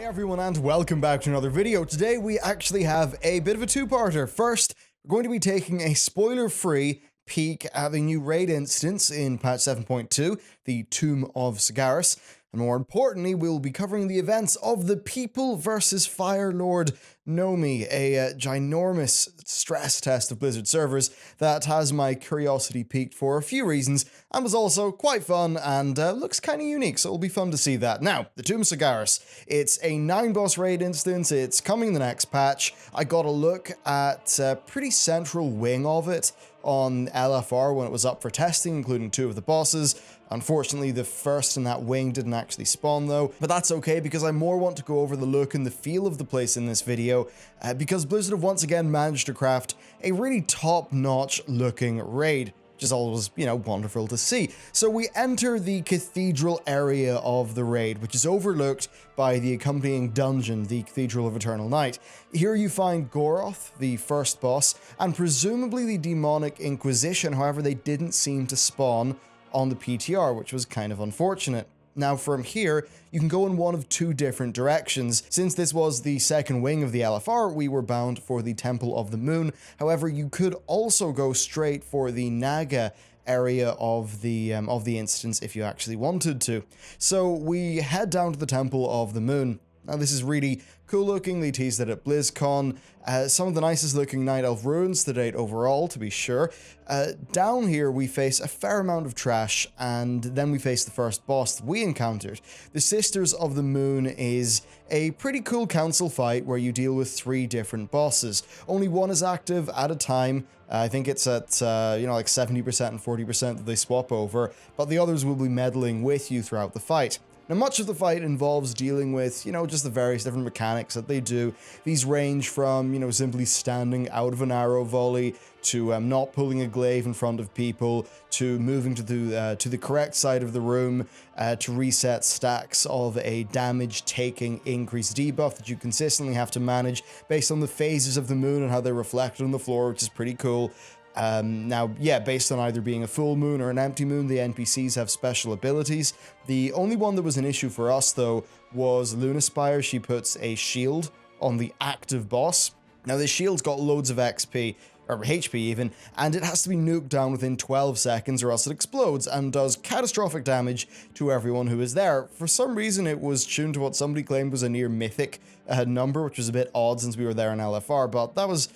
Hey everyone and welcome back to another video. Today we actually have a bit of a two-parter. First, we're going to be taking a spoiler-free peek at the new raid instance in patch 7.2, the Tomb of Sargaras. And more importantly, we'll be covering the events of the People vs. Fire Lord Nomi, a ginormous stress test of Blizzard servers that has my curiosity piqued for a few reasons and was also quite fun and looks kind of unique, so it'll be fun to see that. Now, the Tomb of Sargaras. It's a 9-boss raid instance, it's coming in the next patch. I got a look at a pretty central wing of it on LFR when it was up for testing, including 2 of the bosses. Unfortunately, the first in that wing didn't actually spawn though, but that's okay because I more want to go over the look and the feel of the place in this video, because Blizzard have once again managed to craft a really top-notch looking raid, which is always, wonderful to see. So we enter the cathedral area of the raid, which is overlooked by the accompanying dungeon, the Cathedral of Eternal Night. Here you find Goroth, the first boss, and presumably the demonic Inquisition. However, they didn't seem to spawn on the PTR, which was kind of unfortunate. Now from here, you can go in one of 2 different directions. Since this was the second wing of the LFR, we were bound for the Temple of the Moon. However, you could also go straight for the Naga area of the instance if you actually wanted to. So we head down to the Temple of the Moon. Now this is really cool looking, they teased it at BlizzCon. Some of the nicest looking Night Elf ruins to date overall, to be sure. Down here we face a fair amount of trash, and then we face the first boss that we encountered. The Sisters of the Moon is a pretty cool council fight where you deal with 3 different bosses. Only one is active at a time. I think it's at, like 70% and 40% that they swap over, but the others will be meddling with you throughout the fight. Now, much of the fight involves dealing with, just the various different mechanics that they do. These range from, simply standing out of an arrow volley, to not pulling a glaive in front of people, to moving to the correct side of the room, to reset stacks of a damage-taking increased debuff that you consistently have to manage based on the phases of the moon and how they reflect on the floor, which is pretty cool. Based on either being a full moon or an empty moon, the NPCs have special abilities. The only one that was an issue for us, though, was Lunaspire. She puts a shield on the active boss. Now, this shield's got loads of XP, or HP even, and it has to be nuked down within 12 seconds or else it explodes and does catastrophic damage to everyone who is there. For some reason, it was tuned to what somebody claimed was a near mythic number, which was a bit odd since we were there in LFR, but that was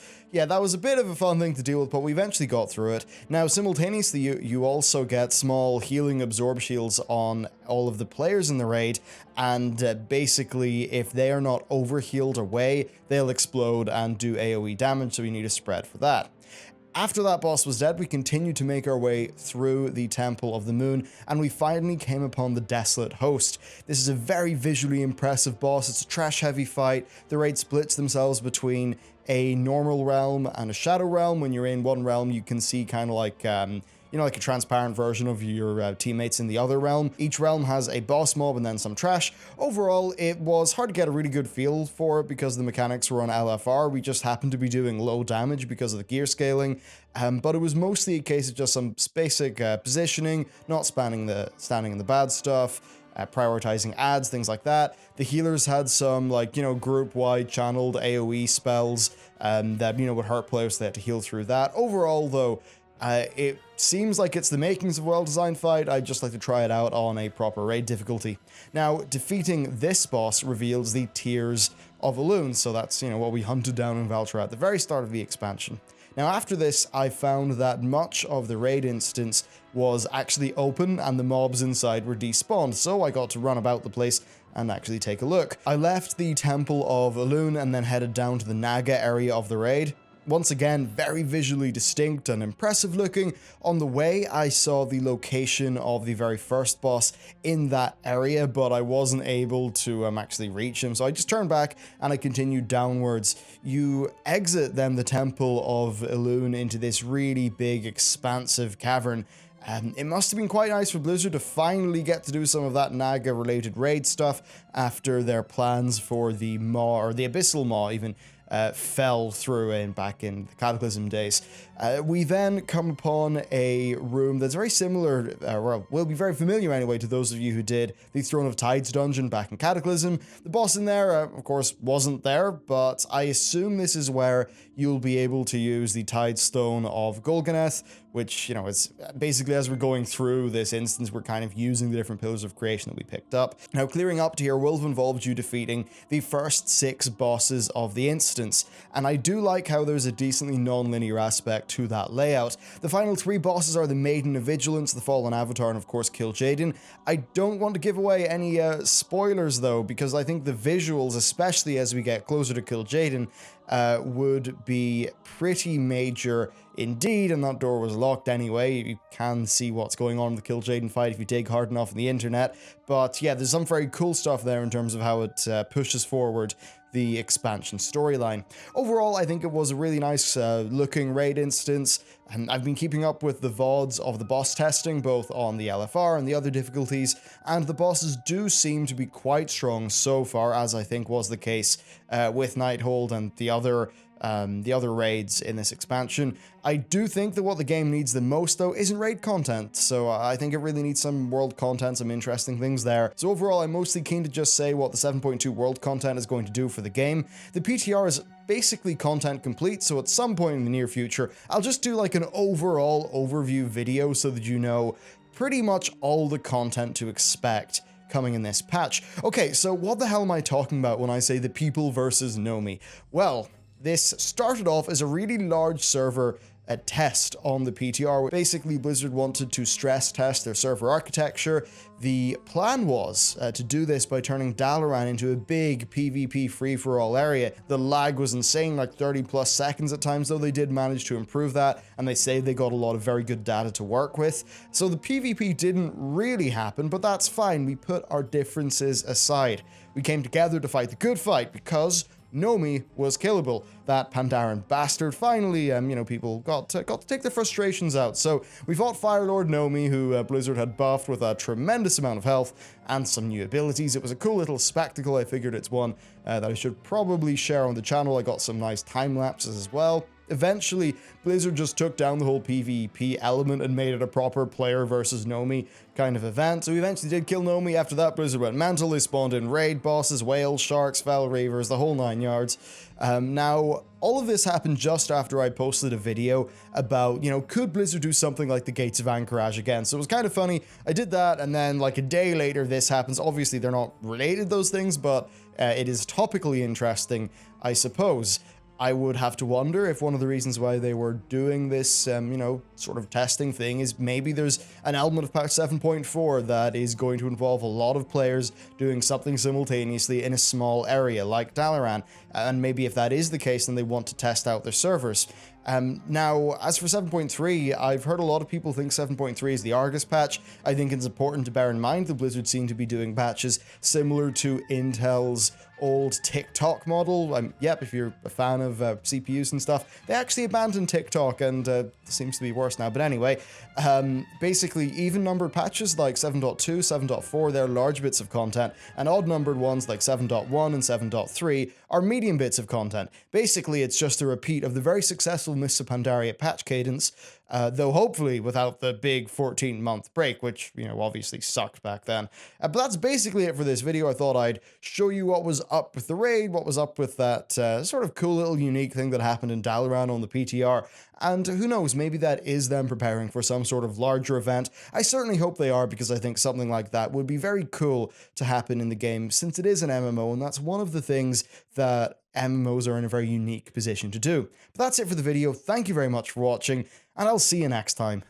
a bit of a fun thing to deal with, but we eventually got through it. Now, simultaneously, you also get small healing absorb shields on all of the players in the raid, and basically, if they are not overhealed away, they'll explode and do AoE damage, so you need a spread for that. After that boss was dead, we continued to make our way through the Temple of the Moon, and we finally came upon the Desolate Host. This is a very visually impressive boss. It's a trash-heavy fight. The raid splits themselves between a normal realm and a shadow realm. When you're in one realm, you can see kind of like like a transparent version of your teammates in the other realm. Each realm has a boss mob and then some trash. Overall, it was hard to get a really good feel for it because the mechanics were on LFR. We just happened to be doing low damage because of the gear scaling, but it was mostly a case of just some basic positioning, not standing in the bad stuff, prioritizing ads, things like that. The healers had some group-wide channeled AoE spells that would hurt players, so they had to heal through that. Overall, though, it seems like it's the makings of a well-designed fight. I'd just like to try it out on a proper raid difficulty. Now, defeating this boss reveals the Tears of Elune, so that's, what we hunted down in Valtra at the very start of the expansion. Now, after this, I found that much of the raid instance was actually open and the mobs inside were despawned, so I got to run about the place and actually take a look. I left the Temple of Elune and then headed down to the Naga area of the raid. Once again, very visually distinct and impressive looking. On the way, I saw the location of the very first boss in that area, but I wasn't able to actually reach him, so I just turned back and I continued downwards. You exit then the Temple of Elune into this really big, expansive cavern. It must have been quite nice for Blizzard to finally get to do some of that Naga-related raid stuff after their plans for the Maw, or the Abyssal Maw even, fell through back in the Cataclysm days. We then come upon a room that's very similar, well, will be very familiar anyway to those of you who did the Throne of Tides dungeon back in Cataclysm. The boss in there, of course, wasn't there, but I assume this is where you'll be able to use the Tide Stone of Golganeth, which, you know, it's basically as we're going through this instance, we're kind of using the different pillars of creation that we picked up. Now, clearing up to here will have involved you defeating the first 6 bosses of the instance, and I do like how there's a decently non-linear aspect to that layout. The final 3 bosses are the Maiden of Vigilance, the Fallen Avatar, and of course Kil'jaeden. I don't want to give away any spoilers though, because I think the visuals, especially as we get closer to Kil'jaeden, would be pretty major indeed, and that door was locked anyway. You can see what's going on in the Kil'jaeden fight if you dig hard enough on the internet, but yeah, there's some very cool stuff there in terms of how it pushes forward the expansion storyline. Overall, I think it was a really nice looking raid instance, and I've been keeping up with the VODs of the boss testing, both on the LFR and the other difficulties, and the bosses do seem to be quite strong so far, as I think was the case with Nighthold and the other raids in this expansion. I do think that what the game needs the most, though, isn't raid content, so I think it really needs some world content, some interesting things there. So overall, I'm mostly keen to just say what the 7.2 world content is going to do for the game. The PTR is basically content complete, so at some point in the near future, I'll just do like an overall overview video so that you know pretty much all the content to expect coming in this patch. Okay, so what the hell am I talking about when I say the people versus Nomi? Well, this started off as a really large server test on the PTR. Basically, Blizzard wanted to stress test their server architecture. The plan was to do this by turning Dalaran into a big PvP free-for-all area. The lag was insane, like 30 plus seconds at times, though they did manage to improve that, and they say they got a lot of very good data to work with. So the PvP didn't really happen, but that's fine. We put our differences aside. We came together to fight the good fight because Nomi was killable. That Pandaren bastard finally, people got to take their frustrations out. So we fought Fire Lord Nomi, who Blizzard had buffed with a tremendous amount of health and some new abilities. It was a cool little spectacle. I figured it's one that I should probably share on the channel. I got some nice time lapses as well. Eventually, Blizzard just took down the whole PvP element and made it a proper player versus Nomi kind of event. So we eventually did kill Nomi. After that, Blizzard went mental. They spawned in raid bosses, whales, sharks, fell reavers, the whole 9 yards. Now, all of this happened just after I posted a video about, could Blizzard do something like the Gates of Anchorage again? So it was kind of funny. I did that, and then like a day later, this happens. Obviously, they're not related, those things, but it is topically interesting, I suppose. I would have to wonder if one of the reasons why they were doing this, sort of testing thing is maybe there's an element of patch 7.4 that is going to involve a lot of players doing something simultaneously in a small area like Dalaran. And maybe if that is the case, then they want to test out their servers. Now, as for 7.3, I've heard a lot of people think 7.3 is the Argus patch. I think it's important to bear in mind that Blizzard seem to be doing patches similar to Intel's old TikTok model. Yep, if you're a fan of CPUs and stuff, they actually abandoned TikTok, and it seems to be worse now. But anyway, basically, even-numbered patches like 7.2, 7.4, they're large bits of content, and odd-numbered ones like 7.1 and 7.3 are medium bits of content. Basically, it's just a repeat of the very successful Mists of Pandaria patch cadence, though hopefully without the big 14-month break, which, obviously sucked back then. But that's basically it for this video. I thought I'd show you what was up with the raid, what was up with that sort of cool little unique thing that happened in Dalaran on the PTR, and who knows, maybe that is them preparing for some sort of larger event. I certainly hope they are, because I think something like that would be very cool to happen in the game, since it is an MMO, and that's one of the things that MMOs are in a very unique position to do. But that's it for the video. Thank you very much for watching, and I'll see you next time.